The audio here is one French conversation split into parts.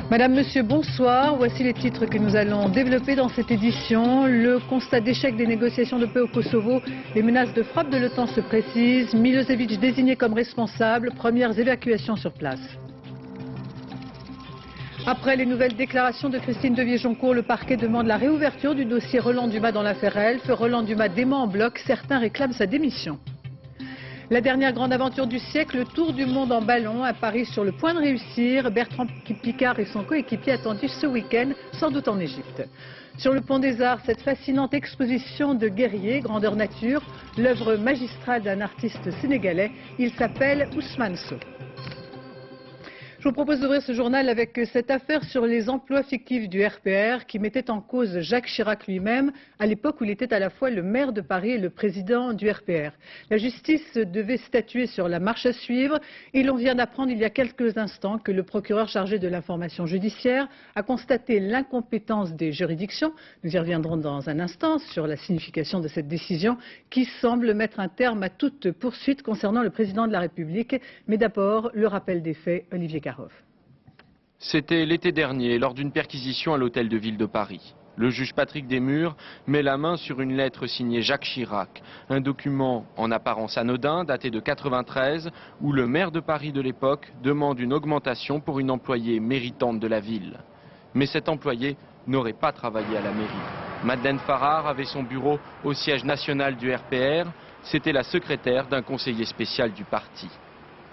Madame, Monsieur, bonsoir. Voici les titres que nous allons développer dans cette édition. Le constat d'échec des négociations de paix au Kosovo. Les menaces de frappe de l'OTAN se précisent. Milosevic désigné comme responsable. Premières évacuations sur place. Après les nouvelles déclarations de Christine Devier-Joncourt, le parquet demande la réouverture du dossier Roland Dumas dans l'affaire Elf. Roland Dumas dément en bloc. Certains réclament sa démission. La dernière grande aventure du siècle, le tour du monde en ballon, à Paris sur le point de réussir. Bertrand Piccard et son coéquipier attendus ce week-end, sans doute en Égypte. Sur le pont des Arts, cette fascinante exposition de guerriers, grandeur nature, l'œuvre magistrale d'un artiste sénégalais, il s'appelle Ousmane Sow. Je vous propose d'ouvrir ce journal avec cette affaire sur les emplois fictifs du RPR qui mettait en cause Jacques Chirac lui-même à l'époque où il était à la fois le maire de Paris et le président du RPR. La justice devait statuer sur la marche à suivre et l'on vient d'apprendre il y a quelques instants que le procureur chargé de l'information judiciaire a constaté l'incompétence des juridictions. Nous y reviendrons dans un instant sur la signification de cette décision qui semble mettre un terme à toute poursuite concernant le président de la République. Mais d'abord, le rappel des faits, Olivier Caron. C'était l'été dernier, lors d'une perquisition à l'hôtel de ville de Paris. Le juge Patrick Desmures met la main sur une lettre signée Jacques Chirac, un document en apparence anodin, daté de 1993, où le maire de Paris de l'époque demande une augmentation pour une employée méritante de la ville. Mais cette employée n'aurait pas travaillé à la mairie. Madeleine Farrar avait son bureau au siège national du RPR, c'était la secrétaire d'un conseiller spécial du parti.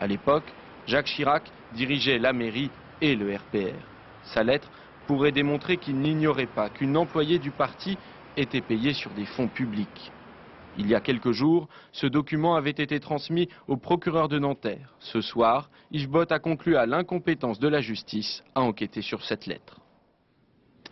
À l'époque, Jacques Chirac dirigeait la mairie et le RPR. Sa lettre pourrait démontrer qu'il n'ignorait pas qu'une employée du parti était payée sur des fonds publics. Il y a quelques jours, ce document avait été transmis au procureur de Nanterre. Ce soir, Yves Bott a conclu à l'incompétence de la justice à enquêter sur cette lettre.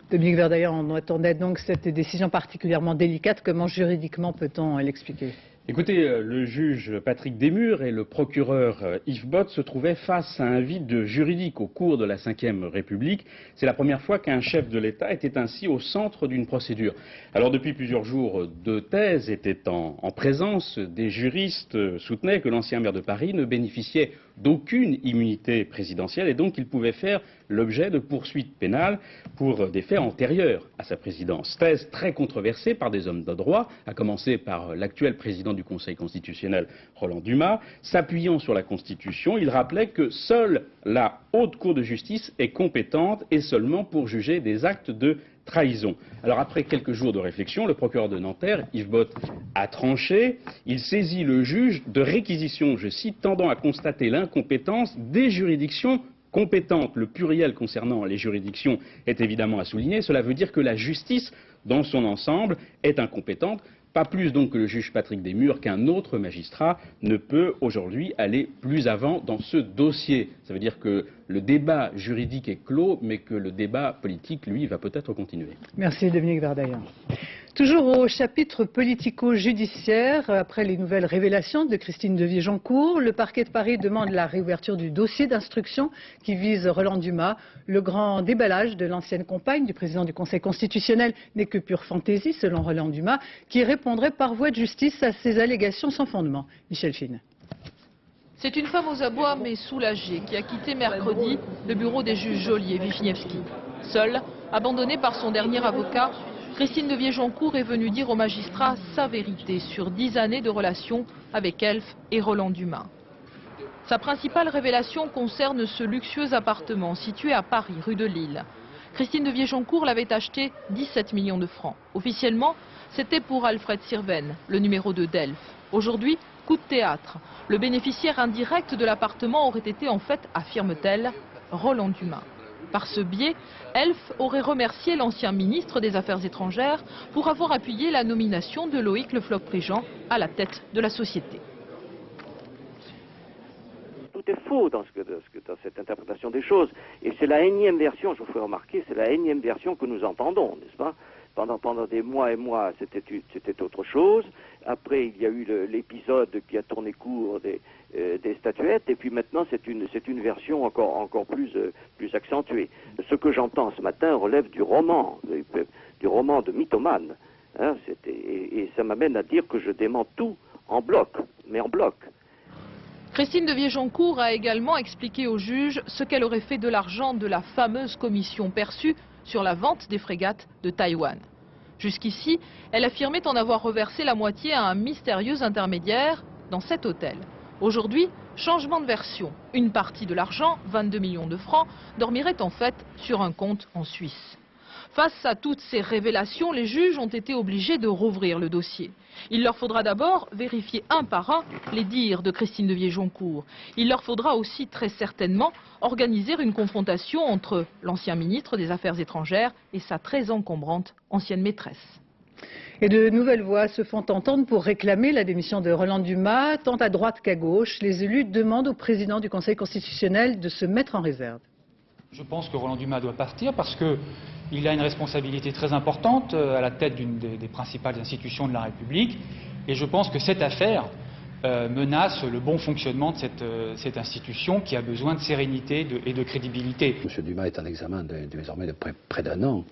Dominique Verdaillet, on attendait donc cette décision particulièrement délicate. Comment juridiquement peut-on l'expliquer ? Écoutez, le juge Patrick Desmures et le procureur Yves Bott se trouvaient face à un vide juridique au cours de la Ve République. C'est la première fois qu'un chef de l'État était ainsi au centre d'une procédure. Alors depuis plusieurs jours, deux thèses étaient en présence. Des juristes soutenaient que l'ancien maire de Paris ne bénéficiait d'aucune immunité présidentielle et donc il pouvait faire l'objet de poursuites pénales pour des faits antérieurs à sa présidence. Thèse très controversée par des hommes de droit, à commencer par l'actuel président du Conseil constitutionnel, Roland Dumas. S'appuyant sur la Constitution, il rappelait que seule la Haute Cour de justice est compétente et seulement pour juger des actes de trahison. Alors après quelques jours de réflexion, le procureur de Nanterre, Yves Bott, a tranché. Il saisit le juge de réquisition, je cite, tendant à constater l'incompétence des juridictions compétentes. Le pluriel concernant les juridictions est évidemment à souligner. Cela veut dire que la justice, dans son ensemble, est incompétente. Pas plus donc que le juge Patrick Desmures, qu'un autre magistrat ne peut aujourd'hui aller plus avant dans ce dossier. Ça veut dire que le débat juridique est clos, mais que le débat politique, lui, va peut-être continuer. Merci Dominique Verdaillet. Toujours au chapitre politico-judiciaire, après les nouvelles révélations de Christine Devier-Joncourt, le parquet de Paris demande la réouverture du dossier d'instruction qui vise Roland Dumas. Le grand déballage de l'ancienne compagne du président du Conseil constitutionnel n'est que pure fantaisie, selon Roland Dumas, qui répondrait par voie de justice à ces allégations sans fondement. Michel Fine. C'est une femme aux abois mais soulagée qui a quitté mercredi le bureau des juges Joly et Wichniewski. Seule, abandonnée par son dernier avocat, Christine Devier-Joncourt est venue dire aux magistrats sa vérité sur 10 années de relations avec Elf et Roland Dumas. Sa principale révélation concerne ce luxueux appartement situé à Paris, rue de Lille. Christine Devier-Joncourt l'avait acheté 17 millions de francs. Officiellement, c'était pour Alfred Sirven, le numéro 2 d'Elf. Aujourd'hui, coup de théâtre. Le bénéficiaire indirect de l'appartement aurait été en fait, affirme-t-elle, Roland Dumas. Par ce biais, Elf aurait remercié l'ancien ministre des Affaires étrangères pour avoir appuyé la nomination de Loïc Le Floch-Prigent à la tête de la société. Tout est faux dans cette interprétation des choses. Et c'est la énième version, je vous fais remarquer, c'est la énième version que nous entendons, n'est-ce pas ? Pendant des mois et mois, c'était autre chose. Après, il y a eu l'épisode qui a tourné court des statuettes. Et puis maintenant, c'est une version encore plus accentuée. Ce que j'entends ce matin relève du roman de mythomane Hein, et ça m'amène à dire que je dément tout en bloc, mais en bloc. Christine de Viégeoncourt a également expliqué au juge ce qu'elle aurait fait de l'argent de la fameuse commission perçue sur la vente des frégates de Taïwan. Jusqu'ici, elle affirmait en avoir reversé la moitié à un mystérieux intermédiaire dans cet hôtel. Aujourd'hui, changement de version. Une partie de l'argent, 22 millions de francs, dormirait en fait sur un compte en Suisse. Face à toutes ces révélations, les juges ont été obligés de rouvrir le dossier. Il leur faudra d'abord vérifier un par un les dires de Christine de Viégeoncourt. Il leur faudra aussi très certainement organiser une confrontation entre l'ancien ministre des Affaires étrangères et sa très encombrante ancienne maîtresse. Et de nouvelles voix se font entendre pour réclamer la démission de Roland Dumas. Tant à droite qu'à gauche, les élus demandent au président du Conseil constitutionnel de se mettre en réserve. Je pense que Roland Dumas doit partir parce qu'il a une responsabilité très importante à la tête d'une des principales institutions de la République. Et je pense que cette affaire menace le bon fonctionnement de cette institution qui a besoin de sérénité et de crédibilité. M. Dumas est en examen désormais de près d'un an.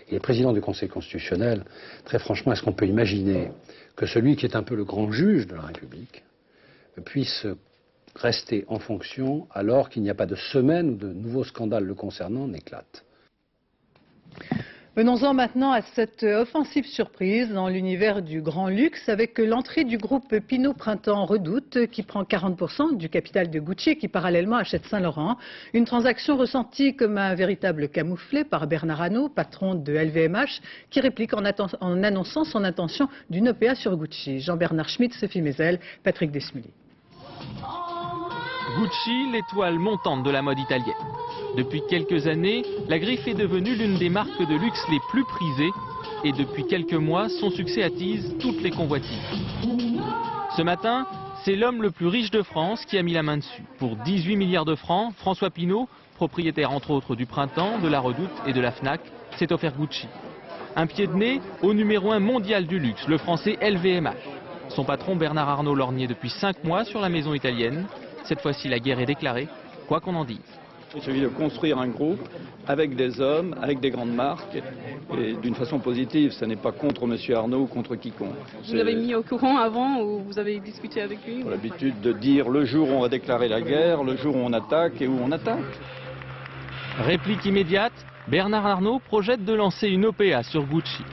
Il est président du Conseil constitutionnel. Très franchement, est-ce qu'on peut imaginer que celui qui est un peu le grand juge de la République puisse rester en fonction alors qu'il n'y a pas de semaine où de nouveaux scandales le concernant n'éclatent? Venons-en maintenant à cette offensive surprise dans l'univers du grand luxe avec l'entrée du groupe Pinault Printemps Redoute qui prend 40% du capital de Gucci et qui parallèlement achète Saint-Laurent. Une transaction ressentie comme un véritable camouflet par Bernard Arnault, patron de LVMH, qui réplique en annonçant son intention d'une OPA sur Gucci. Jean-Bernard Schmitt, Sophie Mézel, Patrick Desmully. Gucci, l'étoile montante de la mode italienne. Depuis quelques années, la griffe est devenue l'une des marques de luxe les plus prisées et depuis quelques mois, son succès attise toutes les convoitises. Ce matin, c'est l'homme le plus riche de France qui a mis la main dessus. Pour 18 milliards de francs, François Pinault, propriétaire entre autres du Printemps, de la Redoute et de la Fnac, s'est offert Gucci. Un pied de nez au numéro 1 mondial du luxe, le français LVMH. Son patron Bernard Arnault lorgnait depuis 5 mois sur la maison italienne. Cette fois-ci, la guerre est déclarée, quoi qu'on en dise. Il s'agit de construire un groupe avec des hommes, avec des grandes marques, et d'une façon positive. Ce n'est pas contre M. Arnault ou contre quiconque. Vous l'avez mis au courant avant ou vous avez discuté avec lui? J'ai l'habitude de dire le jour où on va déclarer la guerre, le jour où on attaque et où on attaque. Réplique immédiate, Bernard Arnault projette de lancer une OPA sur Gucci.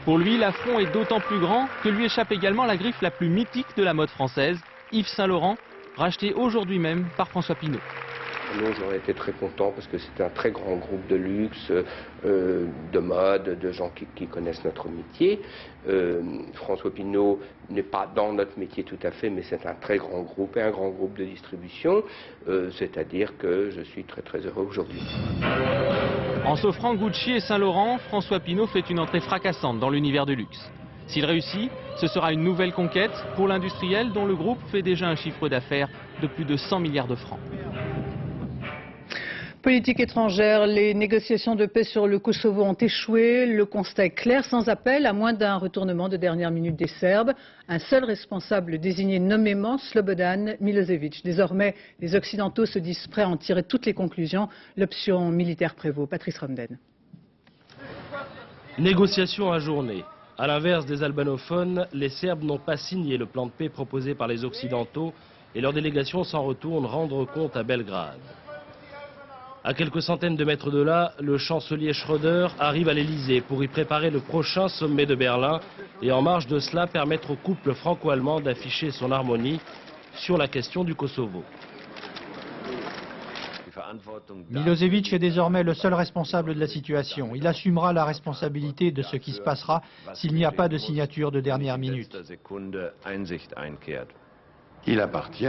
Pour lui, l'affront est d'autant plus grand que lui échappe également la griffe la plus mythique de la mode française, Yves Saint Laurent, racheté aujourd'hui même par François Pinault. Nous, j'en étais très content parce que c'est un très grand groupe de luxe, de mode, de gens qui connaissent notre métier. François Pinault n'est pas dans notre métier tout à fait, mais c'est un très grand groupe et un grand groupe de distribution. C'est-à-dire que je suis très très heureux aujourd'hui. En s'offrant Gucci et Saint-Laurent, François Pinault fait une entrée fracassante dans l'univers du luxe. S'il réussit, ce sera une nouvelle conquête pour l'industriel dont le groupe fait déjà un chiffre d'affaires de plus de 100 milliards de francs. Politique étrangère, les négociations de paix sur le Kosovo ont échoué. Le constat est clair, sans appel, à moins d'un retournement de dernière minute des Serbes. Un seul responsable désigné nommément, Slobodan Milosevic. Désormais, les Occidentaux se disent prêts à en tirer toutes les conclusions. L'option militaire prévaut. Patrice Romden. Négociations ajournées. À l'inverse des albanophones, les Serbes n'ont pas signé le plan de paix proposé par les Occidentaux et leur délégation s'en retourne rendre compte à Belgrade. À quelques centaines de mètres de là, le chancelier Schröder arrive à l'Elysée pour y préparer le prochain sommet de Berlin et en marge de cela permettre au couple franco-allemand d'afficher son harmonie sur la question du Kosovo. Milosevic est désormais le seul responsable de la situation. Il assumera la responsabilité de ce qui se passera s'il n'y a pas de signature de dernière minute. Il appartient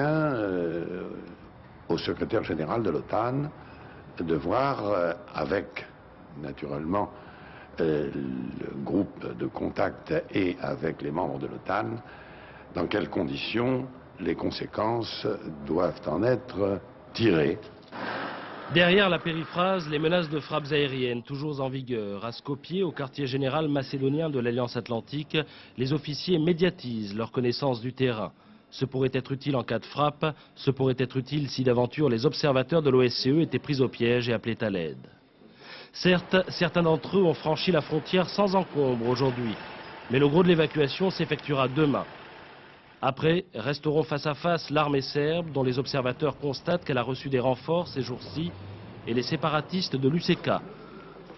au secrétaire général de l'OTAN de voir avec, naturellement, le groupe de contact et avec les membres de l'OTAN, dans quelles conditions les conséquences doivent en être tirées. Derrière la périphrase, les menaces de frappes aériennes toujours en vigueur. À Skopje, au quartier général macédonien de l'Alliance Atlantique, les officiers médiatisent leur connaissance du terrain. Ce pourrait être utile en cas de frappe, ce pourrait être utile si d'aventure les observateurs de l'OSCE étaient pris au piège et appelés à l'aide. Certes, certains d'entre eux ont franchi la frontière sans encombre aujourd'hui. Mais le gros de l'évacuation s'effectuera demain. Après, resteront face à face l'armée serbe, dont les observateurs constatent qu'elle a reçu des renforts ces jours-ci, et les séparatistes de l'UÇK,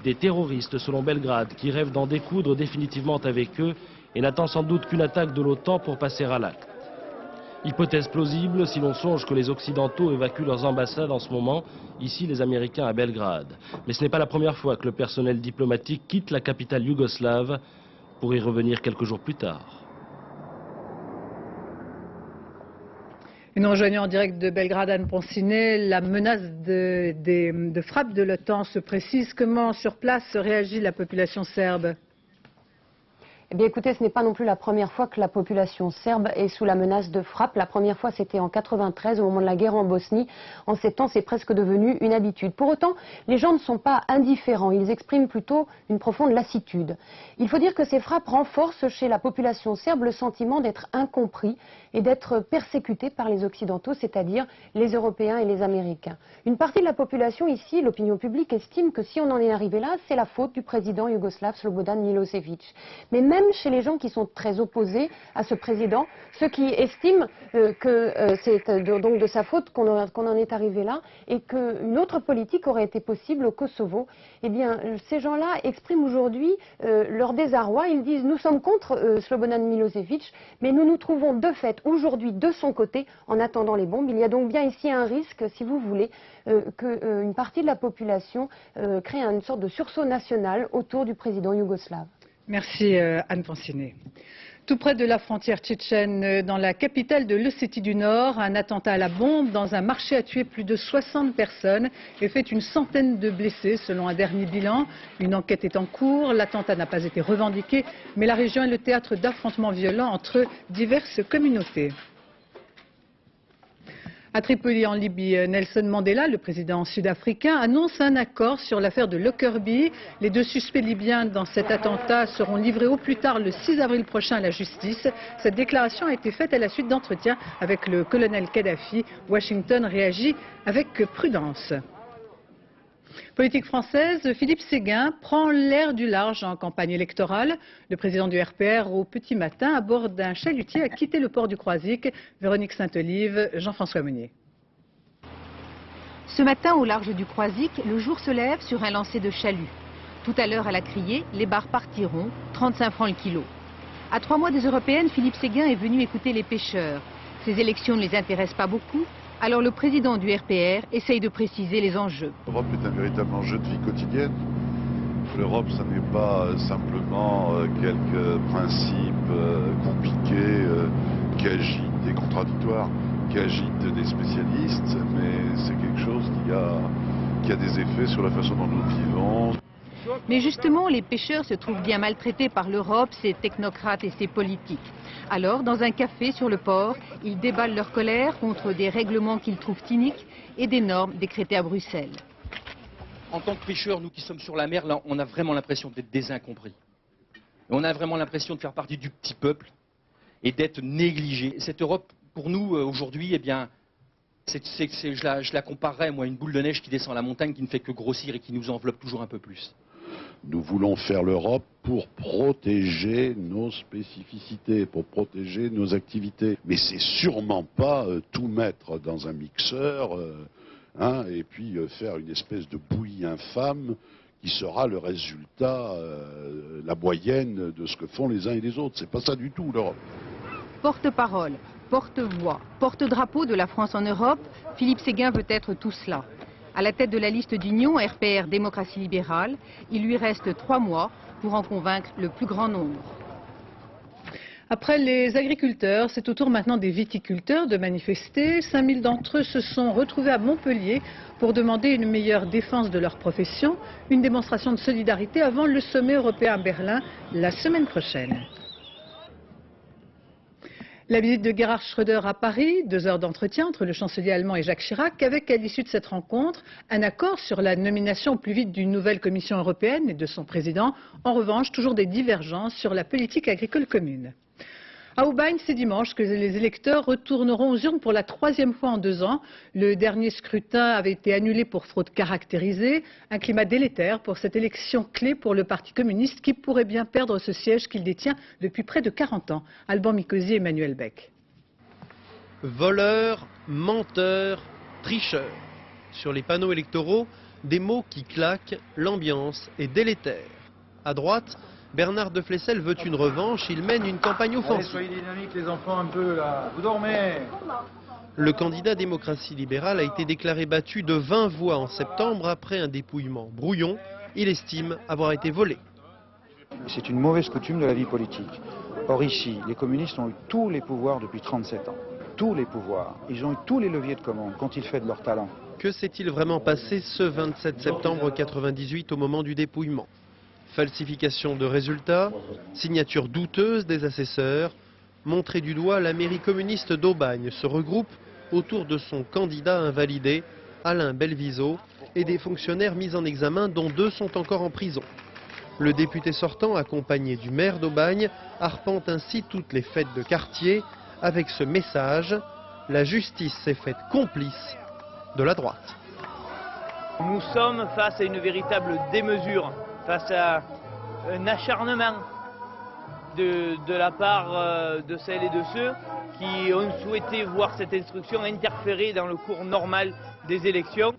des terroristes selon Belgrade, qui rêvent d'en découdre définitivement avec eux et n'attendent sans doute qu'une attaque de l'OTAN pour passer à l'acte. Hypothèse plausible si l'on songe que les Occidentaux évacuent leurs ambassades en ce moment, ici les Américains à Belgrade. Mais ce n'est pas la première fois que le personnel diplomatique quitte la capitale yougoslave pour y revenir quelques jours plus tard. Et nous rejoignons en direct de Belgrade, Anne Ponsinet. La menace de frappe de l'OTAN se précise. Comment sur place réagit la population serbe ? Eh bien écoutez, ce n'est pas non plus la première fois que la population serbe est sous la menace de frappe. La première fois, c'était en 93, au moment de la guerre en Bosnie. En ces temps, c'est presque devenu une habitude. Pour autant, les gens ne sont pas indifférents. Ils expriment plutôt une profonde lassitude. Il faut dire que ces frappes renforcent chez la population serbe le sentiment d'être incompris et d'être persécuté par les Occidentaux, c'est-à-dire les Européens et les Américains. Une partie de la population ici, l'opinion publique, estime que si on en est arrivé là, c'est la faute du président yougoslave Slobodan Milosevic. Mais même chez les gens qui sont très opposés à ce président, ceux qui estiment que c'est donc de sa faute qu'on en est arrivé là et qu'une autre politique aurait été possible au Kosovo, eh bien ces gens-là expriment aujourd'hui leur désarroi. Ils disent nous sommes contre Slobodan Milosevic, mais nous nous trouvons de fait aujourd'hui de son côté en attendant les bombes. Il y a donc bien ici un risque, si vous voulez, qu'une partie de la population crée une sorte de sursaut national autour du président yougoslave. Merci Anne Ponsinet. Tout près de la frontière tchétchène, dans la capitale de l'Ossétie du Nord, un attentat à la bombe dans un marché a tué plus de 60 personnes et fait une centaine de blessés selon un dernier bilan. Une enquête est en cours, l'attentat n'a pas été revendiqué, mais la région est le théâtre d'affrontements violents entre diverses communautés. À Tripoli, en Libye, Nelson Mandela, le président sud-africain, annonce un accord sur l'affaire de Lockerbie. Les deux suspects libyens dans cet attentat seront livrés au plus tard le 6 avril prochain à la justice. Cette déclaration a été faite à la suite d'entretiens avec le colonel Kadhafi. Washington réagit avec prudence. Politique française, Philippe Séguin prend l'air du large en campagne électorale. Le président du RPR, au petit matin, à bord d'un chalutier, a quitté le port du Croisic. Véronique Saint-Olive, Jean-François Monnier. Ce matin, au large du Croisic, le jour se lève sur un lancer de chalut. Tout à l'heure, à la criée, les bars partiront, 35 francs le kilo. À 3 mois des européennes, Philippe Séguin est venu écouter les pêcheurs. Ces élections ne les intéressent pas beaucoup. Alors le président du RPR essaye de préciser les enjeux. L'Europe est un véritable enjeu de vie quotidienne. L'Europe, ce n'est pas simplement quelques principes compliqués qui agitent et contradictoires, qui agitent des spécialistes, mais c'est quelque chose qui a des effets sur la façon dont nous vivons. Mais justement, les pêcheurs se trouvent bien maltraités par l'Europe, ses technocrates et ses politiques. Alors, dans un café sur le port, ils déballent leur colère contre des règlements qu'ils trouvent iniques et des normes décrétées à Bruxelles. En tant que pêcheurs, nous qui sommes sur la mer, là, on a vraiment l'impression d'être des incompris. On a vraiment l'impression de faire partie du petit peuple et d'être négligés. Cette Europe, pour nous, aujourd'hui, eh bien, je la comparerais, moi, à une boule de neige qui descend la montagne, qui ne fait que grossir et qui nous enveloppe toujours un peu plus. Nous voulons faire l'Europe pour protéger nos spécificités, pour protéger nos activités. Mais c'est sûrement pas tout mettre dans un mixeur et puis faire une espèce de bouillie infâme qui sera le résultat, la moyenne de ce que font les uns et les autres. C'est pas ça du tout l'Europe. Porte-parole, porte-voix, porte-drapeau de la France en Europe, Philippe Séguin veut être tout cela. À la tête de la liste d'union RPR Démocratie Libérale, il lui reste 3 mois pour en convaincre le plus grand nombre. Après les agriculteurs, c'est au tour maintenant des viticulteurs de manifester. 5000 d'entre eux se sont retrouvés à Montpellier pour demander une meilleure défense de leur profession. Une démonstration de solidarité avant le sommet européen à Berlin la semaine prochaine. La visite de Gerhard Schröder à Paris, 2 heures d'entretien entre le chancelier allemand et Jacques Chirac, avec à l'issue de cette rencontre un accord sur la nomination au plus vite d'une nouvelle Commission européenne et de son président. En revanche, toujours des divergences sur la politique agricole commune. À Aubagne, c'est dimanche que les électeurs retourneront aux urnes pour la 3e fois en 2 ans. Le dernier scrutin avait été annulé pour fraude caractérisée. Un climat délétère pour cette élection clé pour le Parti communiste qui pourrait bien perdre ce siège qu'il détient depuis près de 40 ans. Alban Mikosi et Emmanuel Beck. Voleurs, menteurs, tricheurs. Sur les panneaux électoraux, des mots qui claquent, l'ambiance est délétère. À droite, Bernard de Flessel veut une revanche, il mène une campagne offensive. Soyez dynamiques les enfants un peu là, vous dormez. Le candidat démocratie libérale a été déclaré battu de 20 voix en septembre après un dépouillement brouillon. Il estime avoir été volé. C'est une mauvaise coutume de la vie politique. Or ici, les communistes ont eu tous les pouvoirs depuis 37 ans. Tous les pouvoirs. Ils ont eu tous les leviers de commande quand ils fait de leur talent. Que s'est-il vraiment passé ce 27 septembre 1998 au moment du dépouillement? Falsification de résultats, signature douteuse des assesseurs, montrée du doigt, la mairie communiste d'Aubagne se regroupe autour de son candidat invalidé, Alain Belviseau, et des fonctionnaires mis en examen dont 2 sont encore en prison. Le député sortant, accompagné du maire d'Aubagne, arpente ainsi toutes les fêtes de quartier avec ce message: la justice s'est faite complice de la droite. Nous sommes face à une véritable démesure, face à un acharnement de la part de celles et de ceux qui ont souhaité voir cette instruction interférer dans le cours normal des élections.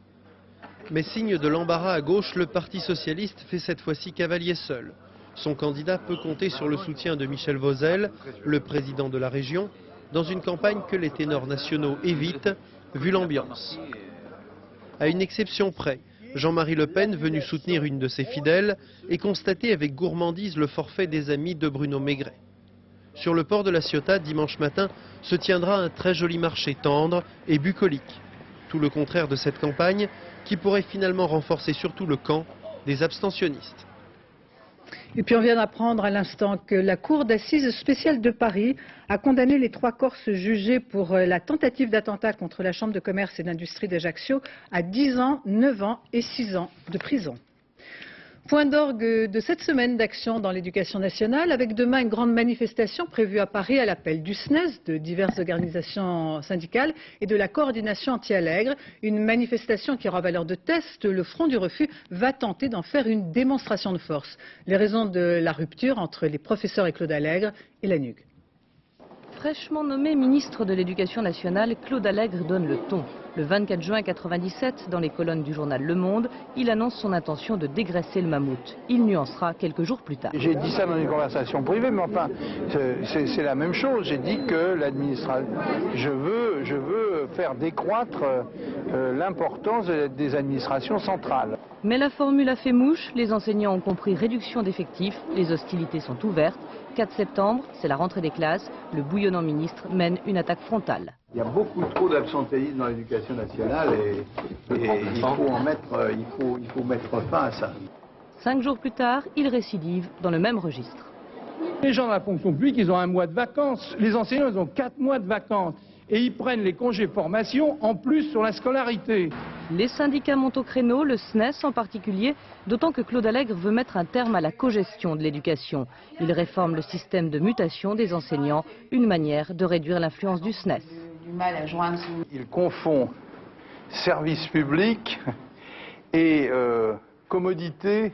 Mais signe de l'embarras à gauche, le Parti socialiste fait cette fois-ci cavalier seul. Son candidat peut compter sur le soutien de Michel Vauzel, le président de la région, dans une campagne que les ténors nationaux évitent, vu l'ambiance. À une exception près, Jean-Marie Le Pen, venu soutenir une de ses fidèles, et constaté avec gourmandise le forfait des amis de Bruno Maigret. Sur le port de la Ciotat, dimanche matin, se tiendra un très joli marché tendre et bucolique. Tout le contraire de cette campagne, qui pourrait finalement renforcer surtout le camp des abstentionnistes. Et puis on vient d'apprendre à l'instant que la Cour d'assises spéciale de Paris a condamné les 3 Corses jugés pour la tentative d'attentat contre la Chambre de commerce et d'industrie d'Ajaccio à 10 ans, 9 ans et 6 ans de prison. Point d'orgue de cette semaine d'action dans l'éducation nationale, avec demain une grande manifestation prévue à Paris à l'appel du SNES, de diverses organisations syndicales et de la coordination anti-Allègre. Une manifestation qui aura valeur de test. Le Front du Refus va tenter d'en faire une démonstration de force. Les raisons de la rupture entre les professeurs et Claude Allègre et la NUG. Fraîchement nommé ministre de l'Éducation nationale, Claude Allègre donne le ton. Le 24 juin 1997, dans les colonnes du journal Le Monde, il annonce son intention de dégraisser le mammouth. Il nuancera quelques jours plus tard. J'ai dit ça dans une conversation privée, mais enfin, c'est la même chose. J'ai dit que l'administration, je veux faire décroître l'importance des administrations centrales. Mais la formule a fait mouche, les enseignants ont compris réduction d'effectifs, les hostilités sont ouvertes. 4 septembre, c'est la rentrée des classes, le bouillonnant ministre mène une attaque frontale. Il y a beaucoup trop d'absentéisme dans l'éducation nationale et il faut mettre fin à ça. 5 jours plus tard, il récidive dans le même registre. Les gens de la fonction publique, ils ont 1 mois de vacances. Les enseignants, ils ont 4 mois de vacances. Et ils prennent les congés formation en plus sur la scolarité. Les syndicats montent au créneau, le SNES en particulier, d'autant que Claude Allègre veut mettre un terme à la cogestion de l'éducation. Il réforme le système de mutation des enseignants, une manière de réduire l'influence du SNES. Il confond service public et commodité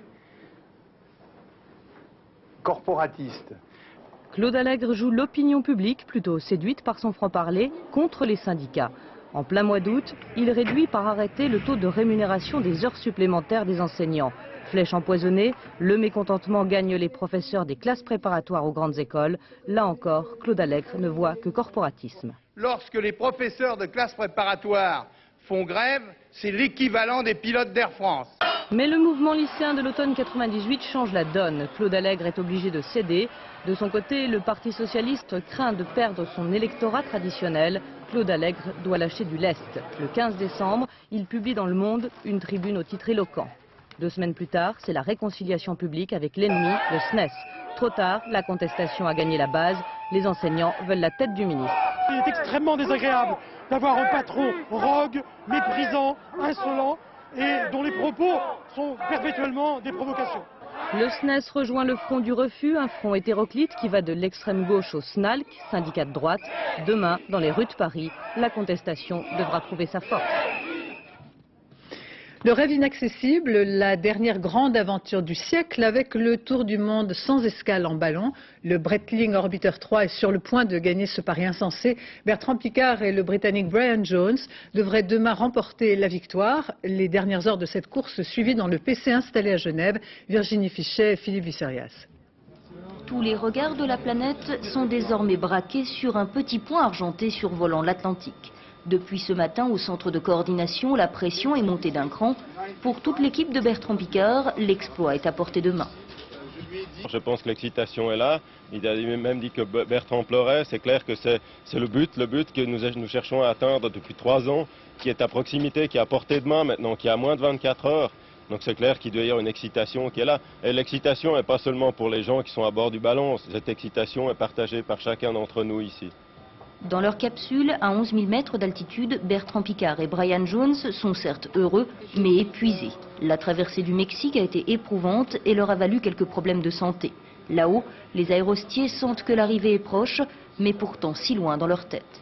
corporatiste. Claude Allègre joue l'opinion publique, plutôt séduite par son franc-parler, contre les syndicats. En plein mois d'août, il réduit par arrêté le taux de rémunération des heures supplémentaires des enseignants. Flèche empoisonnée, le mécontentement gagne les professeurs des classes préparatoires aux grandes écoles. Là encore, Claude Allègre ne voit que corporatisme. Lorsque les professeurs de classes préparatoires font grève, c'est l'équivalent des pilotes d'Air France. Mais le mouvement lycéen de l'automne 98 change la donne. Claude Allègre est obligé de céder. De son côté, le Parti socialiste craint de perdre son électorat traditionnel. Claude Allègre doit lâcher du lest. Le 15 décembre, il publie dans Le Monde une tribune au titre éloquent. 2 semaines plus tard, c'est la réconciliation publique avec l'ennemi, le SNES. Trop tard, la contestation a gagné la base. Les enseignants veulent la tête du ministre. Il est extrêmement désagréable d'avoir un patron rogue, méprisant, insolent et dont les propos sont perpétuellement des provocations. Le SNES rejoint le front du refus, un front hétéroclite qui va de l'extrême gauche au SNALC, syndicat de droite. Demain, dans les rues de Paris, la contestation devra prouver sa force. Le rêve inaccessible, la dernière grande aventure du siècle avec le tour du monde sans escale en ballon. Le Breitling Orbiter 3 est sur le point de gagner ce pari insensé. Bertrand Piccard et le Britannique Brian Jones devraient demain remporter la victoire. Les dernières heures de cette course suivies dans le PC installé à Genève. Virginie Fichet et Philippe Visserias. Tous les regards de la planète sont désormais braqués sur un petit point argenté survolant l'Atlantique. Depuis ce matin, au centre de coordination, la pression est montée d'un cran. Pour toute l'équipe de Bertrand Piccard, l'exploit est à portée de main. Je pense que l'excitation est là. Il a même dit que Bertrand pleurait. C'est clair que c'est le but que nous cherchons à atteindre depuis 3 ans, qui est à proximité, qui est à portée de main maintenant, qui est à moins de 24 heures. Donc c'est clair qu'il doit y avoir une excitation qui est là. Et l'excitation n'est pas seulement pour les gens qui sont à bord du ballon. Cette excitation est partagée par chacun d'entre nous ici. Dans leur capsule, à 11 000 mètres d'altitude, Bertrand Piccard et Brian Jones sont certes heureux, mais épuisés. La traversée du Mexique a été éprouvante et leur a valu quelques problèmes de santé. Là-haut, les aérostiers sentent que l'arrivée est proche, mais pourtant si loin dans leur tête.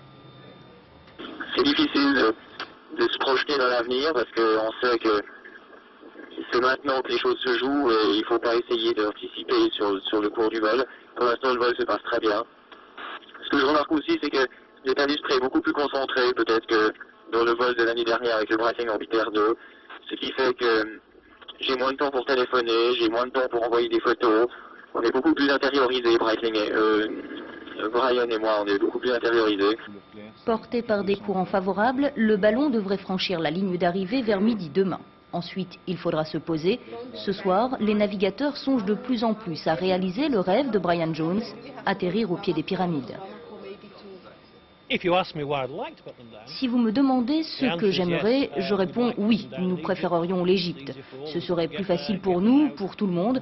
C'est difficile de se projeter dans l'avenir parce qu'on sait que c'est maintenant que les choses se jouent et il ne faut pas essayer d'anticiper sur le cours du vol. Pour l'instant, le vol se passe très bien. Ce que je remarque aussi, c'est que l'état d'esprit est beaucoup plus concentré peut-être que dans le vol de l'année dernière avec le Breitling Orbiter 2, ce qui fait que j'ai moins de temps pour téléphoner, j'ai moins de temps pour envoyer des photos. On est beaucoup plus intériorisés, Brian et moi, on est beaucoup plus intériorisés. Porté par des courants favorables, le ballon devrait franchir la ligne d'arrivée vers midi demain. Ensuite, il faudra se poser. Ce soir, les navigateurs songent de plus en plus à réaliser le rêve de Brian Jones, atterrir au pied des pyramides. Si vous me demandez ce que j'aimerais, je réponds oui, nous préférerions l'Égypte. Ce serait plus facile pour nous, pour tout le monde,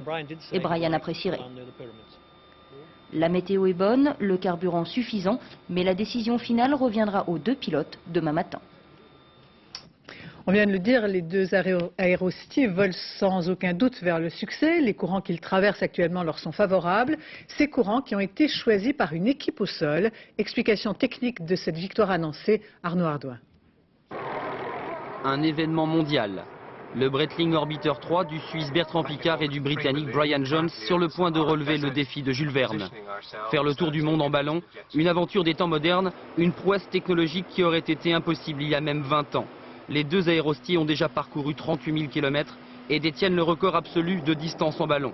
et Brian apprécierait. La météo est bonne, le carburant suffisant, mais la décision finale reviendra aux 2 pilotes demain matin. On vient de le dire, les 2 aérostiers volent sans aucun doute vers le succès. Les courants qu'ils traversent actuellement leur sont favorables. Ces courants qui ont été choisis par une équipe au sol. Explication technique de cette victoire annoncée, Arnaud Ardouin. Un événement mondial. Le Breitling Orbiter 3 du Suisse Bertrand Piccard et du Britannique Brian Jones sur le point de relever le défi de Jules Verne. Faire le tour du monde en ballon, une aventure des temps modernes, une prouesse technologique qui aurait été impossible il y a même 20 ans. Les 2 aérostiers ont déjà parcouru 38 000 km et détiennent le record absolu de distance en ballon.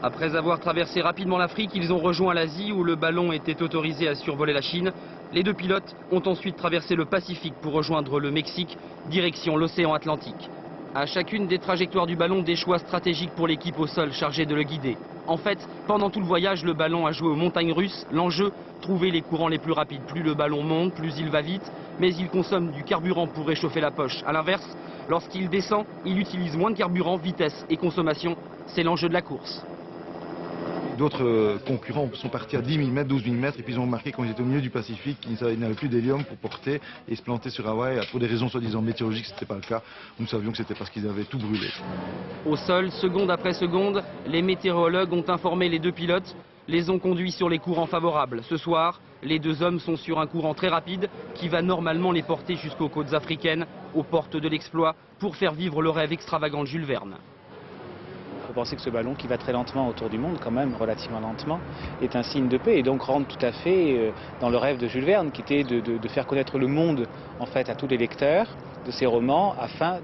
Après avoir traversé rapidement l'Afrique, ils ont rejoint l'Asie où le ballon était autorisé à survoler la Chine. Les 2 pilotes ont ensuite traversé le Pacifique pour rejoindre le Mexique, direction l'océan Atlantique. À chacune des trajectoires du ballon, des choix stratégiques pour l'équipe au sol chargée de le guider. En fait, pendant tout le voyage, le ballon a joué aux montagnes russes. L'enjeu, trouver les courants les plus rapides. Plus le ballon monte, plus il va vite, mais il consomme du carburant pour réchauffer la poche. A l'inverse, lorsqu'il descend, il utilise moins de carburant, vitesse et consommation. C'est l'enjeu de la course. D'autres concurrents sont partis à 10 000 mètres, 12 000 mètres, et puis ils ont remarqué quand ils étaient au milieu du Pacifique qu'ils n'avaient plus d'hélium pour porter et se planter sur Hawaï. Pour des raisons soi-disant météorologiques, ce n'était pas le cas. Nous savions que c'était parce qu'ils avaient tout brûlé. Au sol, seconde après seconde, les météorologues ont informé les 2 pilotes, les ont conduits sur les courants favorables. Ce soir, les 2 hommes sont sur un courant très rapide qui va normalement les porter jusqu'aux côtes africaines, aux portes de l'exploit, pour faire vivre le rêve extravagant de Jules Verne. Il faut penser que ce ballon qui va très lentement autour du monde, quand même relativement lentement, est un signe de paix et donc rentre tout à fait dans le rêve de Jules Verne qui était de faire connaître le monde en fait à tous les lecteurs de ses romans afin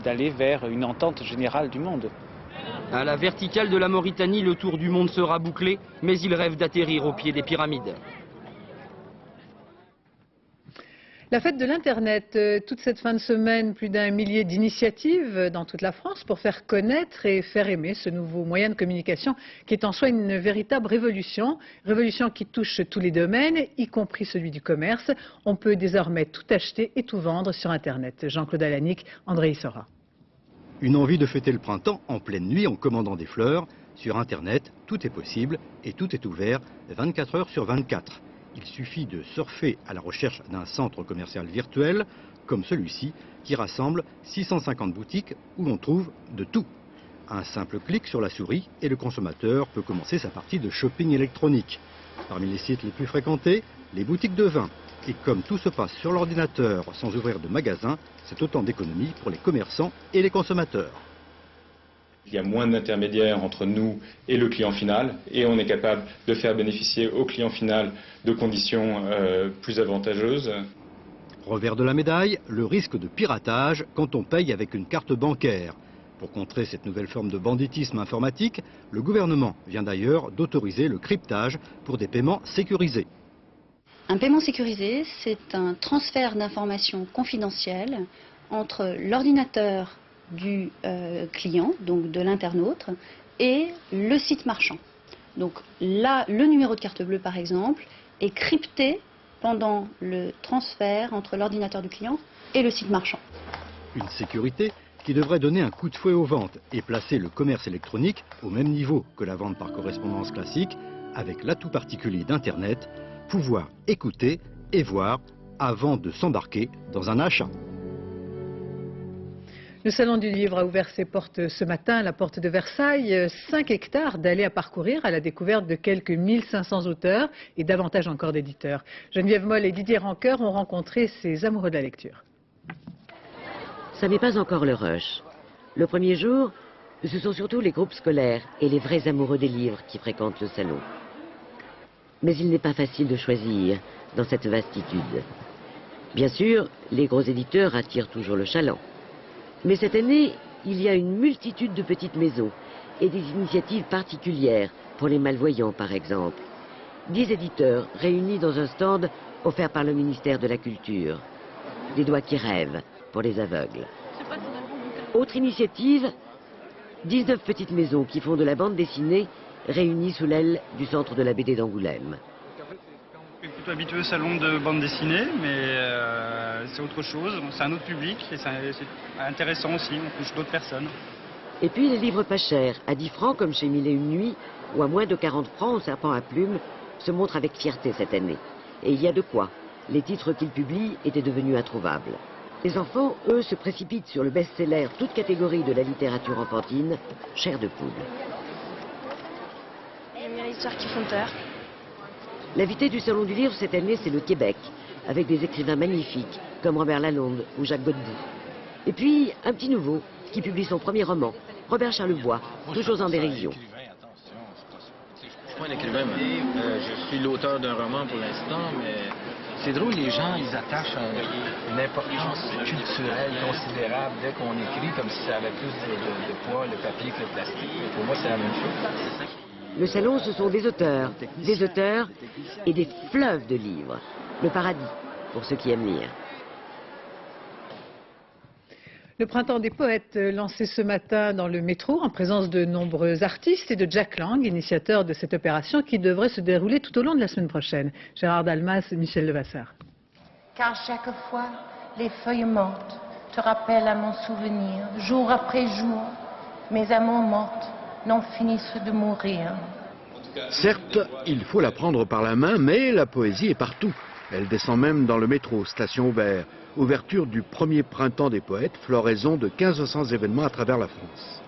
d'aller vers une entente générale du monde. À la verticale de la Mauritanie, le tour du monde sera bouclé, mais il rêve d'atterrir au pied des pyramides. La fête de l'Internet, toute cette fin de semaine, plus d'1 millier d'initiatives dans toute la France pour faire connaître et faire aimer ce nouveau moyen de communication qui est en soi une véritable révolution. Révolution qui touche tous les domaines, y compris celui du commerce. On peut désormais tout acheter et tout vendre sur Internet. Jean-Claude Alanic, André Issora. Une envie de fêter le printemps en pleine nuit en commandant des fleurs. Sur Internet, tout est possible et tout est ouvert 24 heures sur 24. Il suffit de surfer à la recherche d'un centre commercial virtuel, comme celui-ci, qui rassemble 650 boutiques où l'on trouve de tout. Un simple clic sur la souris et le consommateur peut commencer sa partie de shopping électronique. Parmi les sites les plus fréquentés, les boutiques de vin. Et comme tout se passe sur l'ordinateur sans ouvrir de magasin, c'est autant d'économies pour les commerçants et les consommateurs. Il y a moins d'intermédiaires entre nous et le client final et on est capable de faire bénéficier au client final de conditions plus avantageuses. Revers de la médaille, le risque de piratage quand on paye avec une carte bancaire. Pour contrer cette nouvelle forme de banditisme informatique, le gouvernement vient d'ailleurs d'autoriser le cryptage pour des paiements sécurisés. Un paiement sécurisé, c'est un transfert d'informations confidentielles entre l'ordinateur du client, donc de l'internaute, et le site marchand. Donc là, le numéro de carte bleue, par exemple, est crypté pendant le transfert entre l'ordinateur du client et le site marchand. Une sécurité qui devrait donner un coup de fouet aux ventes et placer le commerce électronique au même niveau que la vente par correspondance classique, avec l'atout particulier d'Internet, pouvoir écouter et voir avant de s'embarquer dans un achat. Le Salon du Livre a ouvert ses portes ce matin à la porte de Versailles. 5 hectares d'allées à parcourir à la découverte de quelques 1500 auteurs et davantage encore d'éditeurs. Geneviève Moll et Didier Rancoeur ont rencontré ces amoureux de la lecture. Ça n'est pas encore le rush. Le premier jour, ce sont surtout les groupes scolaires et les vrais amoureux des livres qui fréquentent le salon. Mais il n'est pas facile de choisir dans cette vastitude. Bien sûr, les gros éditeurs attirent toujours le chaland. Mais cette année, il y a une multitude de petites maisons et des initiatives particulières pour les malvoyants, par exemple. 10 éditeurs réunis dans un stand offert par le ministère de la Culture. Des doigts qui rêvent pour les aveugles. Autre initiative, 19 petites maisons qui font de la bande dessinée réunies sous l'aile du centre de la BD d'Angoulême. Je suis plutôt habitué au salon de bande dessinée, mais c'est autre chose, c'est un autre public et c'est intéressant aussi, on touche d'autres personnes. Et puis les livres pas chers, à 10 francs comme chez Mille et une nuits, ou à moins de 40 francs au Serpent à plumes, se montrent avec fierté cette année. Et il y a de quoi. Les titres qu'ils publient étaient devenus introuvables. Les enfants, eux, se précipitent sur le best-seller, toute catégorie de la littérature enfantine, Chair de poule. J'aime bien les histoires qui font peur. L'invité du Salon du Livre cette année, c'est le Québec, avec des écrivains magnifiques, comme Robert Lalonde ou Jacques Godbout. Et puis, un petit nouveau, qui publie son premier roman, Robert Charlebois, toujours en dérision. Je ne suis pas un écrivain, je suis l'auteur d'un roman pour l'instant, mais c'est drôle, les gens, ils attachent une importance culturelle considérable dès qu'on écrit, comme si ça avait plus de poids, le papier que le plastique. Pour moi, c'est la même chose. Le salon, ce sont des auteurs et des fleuves de livres. Le paradis, pour ceux qui aiment lire. Le printemps des poètes lancé ce matin dans le métro en présence de nombreux artistes et de Jack Lang, initiateur de cette opération qui devrait se dérouler tout au long de la semaine prochaine. Gérard Dalmas et Michel Levasseur. Car chaque fois, les feuilles mortes te rappellent à mon souvenir, jour après jour, mes amours mortes n'en finissent de mourir. Certes, il faut la prendre par la main, mais la poésie est partout. Elle descend même dans le métro, station Aubert. Ouverture du premier printemps des poètes, floraison de 1500 événements à travers la France.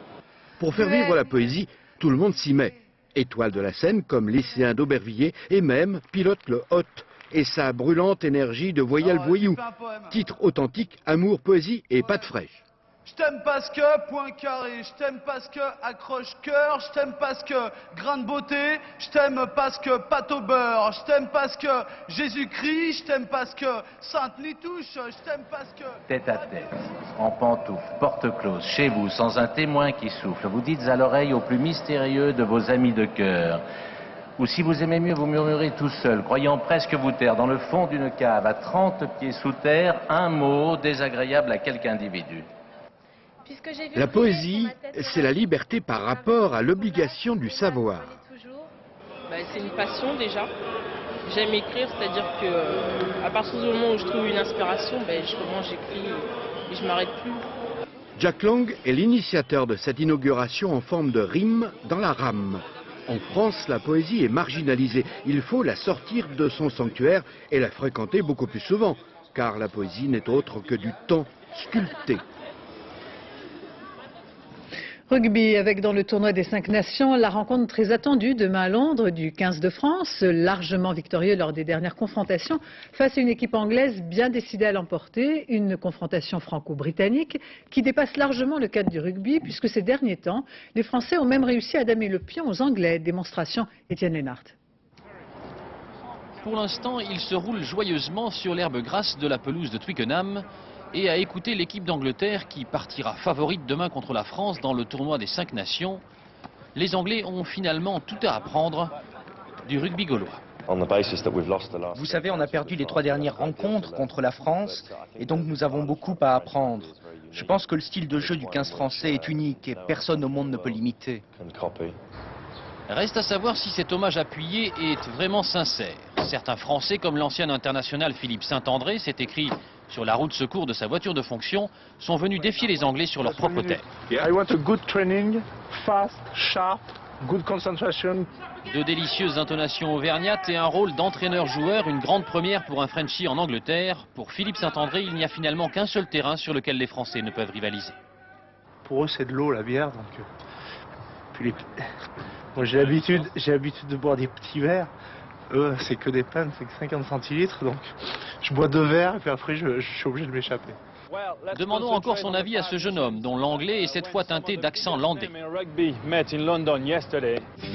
Pour faire vivre la poésie, tout le monde s'y met. Étoile de la scène comme lycéen d'Aubervilliers et même pilote le Hot et sa brûlante énergie de voyelle voyou. Titre authentique, amour, poésie et pâte fraîche. Je t'aime parce que, point carré, je t'aime parce que, accroche-cœur, je t'aime parce que, grain de beauté, je t'aime parce que, pâte au beurre, je t'aime parce que, Jésus-Christ, je t'aime parce que, Sainte Nitouche, je t'aime parce que... Tête à tête, en pantoufles, porte close, chez vous, sans un témoin qui souffle, vous dites à l'oreille au plus mystérieux de vos amis de cœur. Ou si vous aimez mieux, vous murmurez tout seul, croyant presque vous taire dans le fond d'une cave à 30 pieds sous terre, un mot désagréable à quelque individu. La poésie, c'est la liberté par rapport à l'obligation du savoir. C'est une passion déjà. J'aime écrire, c'est-à-dire que à partir du moment où je trouve une inspiration, je commence, j'écris et je m'arrête plus. Jack Lang est l'initiateur de cette inauguration en forme de rime dans la rame. En France, la poésie est marginalisée. Il faut la sortir de son sanctuaire et la fréquenter beaucoup plus souvent, car la poésie n'est autre que du temps sculpté. Rugby avec dans le tournoi des 5 nations la rencontre très attendue demain à Londres du 15 de France, largement victorieux lors des dernières confrontations face à une équipe anglaise bien décidée à l'emporter, une confrontation franco-britannique qui dépasse largement le cadre du rugby puisque ces derniers temps, les Français ont même réussi à damer le pion aux Anglais. Démonstration Étienne Lénart. Pour l'instant, ils se roulent joyeusement sur l'herbe grasse de la pelouse de Twickenham et à écouter l'équipe d'Angleterre qui partira favorite demain contre la France dans le tournoi des 5 nations. Les Anglais ont finalement tout à apprendre du rugby gaulois. Vous savez, on a perdu les 3 dernières rencontres contre la France et donc nous avons beaucoup à apprendre. Je pense que le style de jeu du 15 français est unique et personne au monde ne peut l'imiter. Reste à savoir si cet hommage appuyé est vraiment sincère. Certains Français, comme l'ancien international Philippe Saint-André, s'est écrit sur la roue de secours de sa voiture de fonction, sont venus défier les Anglais sur leur propre terre. De délicieuses intonations auvergnates et un rôle d'entraîneur-joueur, une grande première pour un Frenchie en Angleterre. Pour Philippe Saint-André, il n'y a finalement qu'un seul terrain sur lequel les Français ne peuvent rivaliser. Pour eux, c'est de l'eau, la bière. Donc, moi, j'ai l'habitude de boire des petits verres. Eux, c'est que des pannes, c'est que 50 centilitres. Donc, je bois 2 verres et puis après, je suis obligé de m'échapper. Demandons encore son avis à ce jeune homme, dont l'anglais est cette fois teinté d'accent landais.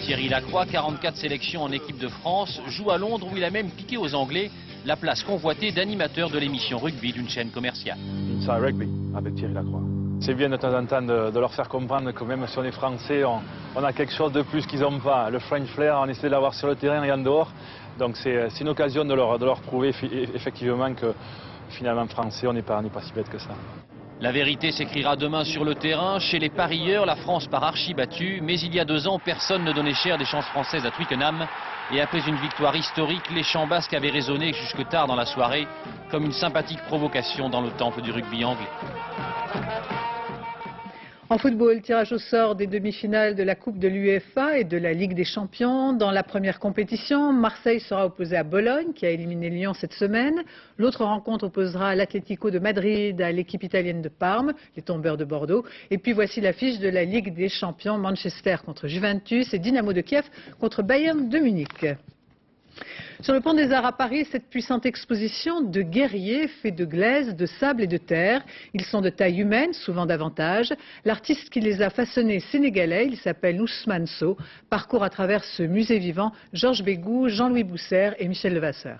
Thierry Lacroix, 44 sélections en équipe de France, joue à Londres où il a même piqué aux Anglais la place convoitée d'animateur de l'émission rugby d'une chaîne commerciale. Inside Rugby avec Thierry Lacroix. C'est bien de temps en temps de leur faire comprendre que même si on est français, on a quelque chose de plus qu'ils n'ont pas. Le French flair, on essaie de l'avoir sur le terrain et en dehors. Donc c'est une occasion de leur prouver effectivement que finalement français, on n'est pas si bête que ça. La vérité s'écrira demain sur le terrain. Chez les parieurs, la France part archi battue. Mais il y a 2 ans, personne ne donnait cher des chances françaises à Twickenham. Et après une victoire historique, les chants basques avaient résonné jusque tard dans la soirée, comme une sympathique provocation dans le temple du rugby anglais. En football, tirage au sort des demi-finales de la Coupe de l'UEFA et de la Ligue des Champions. Dans la première compétition, Marseille sera opposé à Bologne, qui a éliminé Lyon cette semaine. L'autre rencontre opposera l'Atlético de Madrid à l'équipe italienne de Parme, les Tombeurs de Bordeaux. Et puis voici l'affiche de la Ligue des Champions, Manchester contre Juventus et Dynamo de Kiev contre Bayern de Munich. Sur le pont des Arts à Paris, cette puissante exposition de guerriers faits de glaise, de sable et de terre. Ils sont de taille humaine, souvent davantage. L'artiste qui les a façonnés sénégalais, il s'appelle Ousmane Sow, parcourt à travers ce musée vivant Georges Bégou, Jean-Louis Bousser et Michel Levasseur.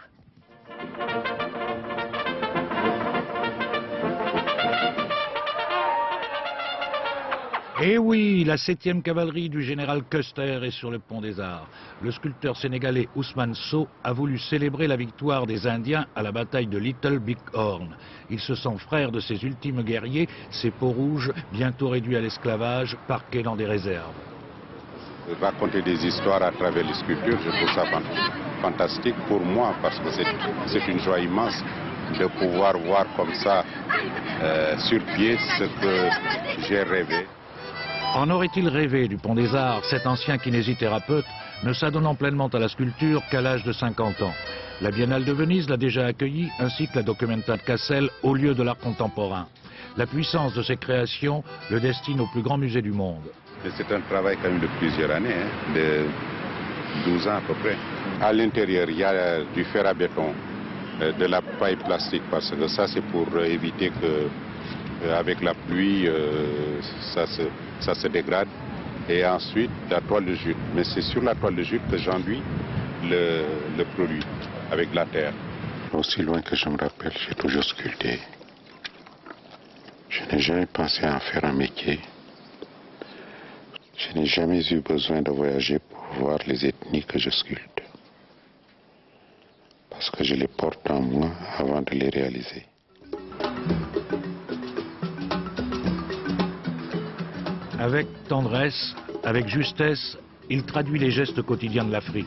Eh oui, la 7e cavalerie du général Custer est sur le pont des Arts. Le sculpteur sénégalais Ousmane Sow a voulu célébrer la victoire des Indiens à la bataille de Little Big Horn. Il se sent frère de ces ultimes guerriers, ces peaux rouges, bientôt réduits à l'esclavage, parqués dans des réserves. Raconter des histoires à travers les sculptures, je trouve ça fantastique pour moi, parce que c'est une joie immense de pouvoir voir comme ça, sur pied, ce que j'ai rêvé. En aurait-il rêvé du pont des Arts, cet ancien kinésithérapeute ne s'adonnant pleinement à la sculpture qu'à l'âge de 50 ans. La Biennale de Venise l'a déjà accueilli, ainsi que la Documenta de Cassel, au lieu de l'art contemporain. La puissance de ses créations le destine au plus grand musée du monde. C'est un travail quand même de plusieurs années, de 12 ans à peu près. À l'intérieur, il y a du fer à béton, de la paille plastique, parce que ça c'est pour éviter que avec la pluie, ça se dégrade. Et ensuite, la toile de jute. Mais c'est sur la toile de jute que j'enduis le produit, avec la terre. Aussi loin que je me rappelle, j'ai toujours sculpté. Je n'ai jamais pensé à en faire un métier. Je n'ai jamais eu besoin de voyager pour voir les ethnies que je sculpte. Parce que je les porte en moi avant de les réaliser. Avec tendresse, avec justesse, il traduit les gestes quotidiens de l'Afrique.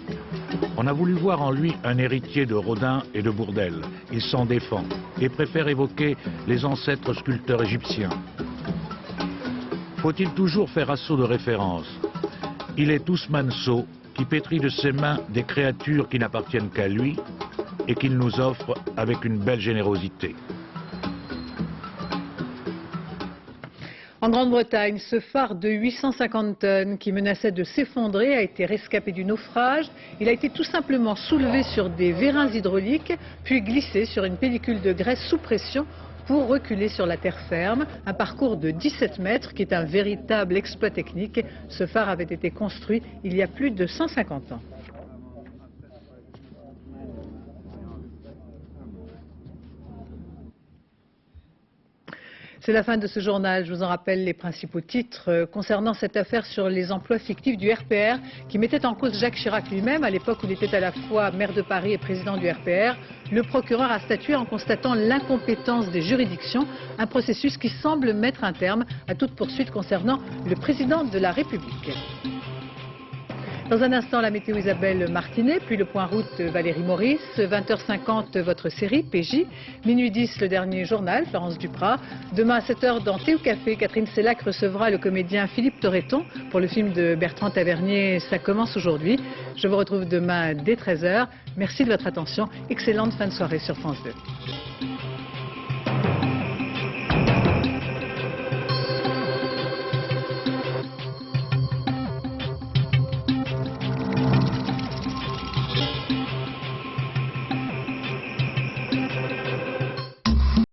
On a voulu voir en lui un héritier de Rodin et de Bourdelle. Il s'en défend et préfère évoquer les ancêtres sculpteurs égyptiens. Faut-il toujours faire assaut de référence? Il est Ousmane Sow qui pétrit de ses mains des créatures qui n'appartiennent qu'à lui et qu'il nous offre avec une belle générosité. En Grande-Bretagne, ce phare de 850 tonnes qui menaçait de s'effondrer a été rescapé du naufrage. Il a été tout simplement soulevé sur des vérins hydrauliques, puis glissé sur une pellicule de graisse sous pression pour reculer sur la terre ferme. Un parcours de 17 mètres qui est un véritable exploit technique. Ce phare avait été construit il y a plus de 150 ans. C'est la fin de ce journal. Je vous en rappelle les principaux titres concernant cette affaire sur les emplois fictifs du RPR qui mettait en cause Jacques Chirac lui-même à l'époque où il était à la fois maire de Paris et président du RPR. Le procureur a statué en constatant l'incompétence des juridictions, un processus qui semble mettre un terme à toute poursuite concernant le président de la République. Dans un instant, la météo Isabelle Martinet, puis le point route Valérie Maurice, 20h50 votre série PJ, minuit 10 le dernier journal, Florence Duprat. Demain à 7h dans Thé ou Café, Catherine Sellac recevra le comédien Philippe Torreton pour le film de Bertrand Tavernier, Ça commence aujourd'hui. Je vous retrouve demain dès 13h. Merci de votre attention. Excellente fin de soirée sur France 2.